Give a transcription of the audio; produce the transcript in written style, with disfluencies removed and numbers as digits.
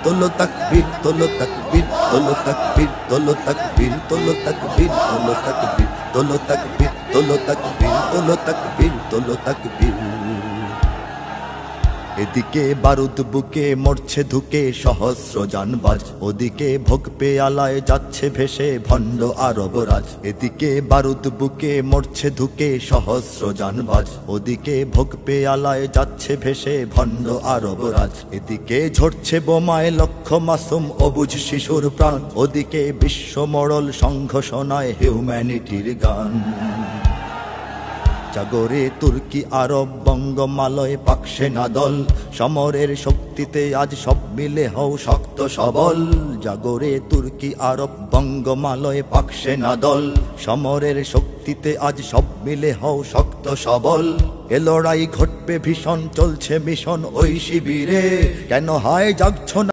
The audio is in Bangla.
তোলো তাকবীর তোলো তাকবীর তোলো তাকবীর তোলো তাকবীর তোলো তাকবীর তোলো তাকবীর তোলো তাকবীর তোলো তাকবীর তোলো তাকবীর তোলো তাকবীর। এদিকে বারুদ বুকে মরছে ধুকে সহস্র জানবাজ, ওদিকে ভোগ পেয়ালায় যাচ্ছে ভেসে ভণ্ড আরবরাজ। এদিকে বারুদ বুকে মরছে ধুকে সহস্র জানবাজ, ওদিকে ভোগ পেয়ালায় যাচ্ছে ভেসে ভণ্ড আরবরাজ। এদিকে ঝরছে বোমায় লক্ষ মাসুম অবুঝ শিশুর প্রাণ, ওদিকে বিশ্ব মরল সংঘ শোনায় হিউম্যানিটির গান। জাগরে তুর্কি আরব বঙ্গমালয় পাক সেনা দল, সমরের শক্তিতে আজ সব মিলে হও শক্ত সবল। জাগরে তুর্কি আরব বঙ্গমালয় পাক সেনা দল, সমরের শক্তিতে আজ সব মিলে হও শক্ত সবল। এ লড়াই ঘটবে ভীষণ, চলছে মিশন ওই শিবিরে, কেন হায় জাগছ না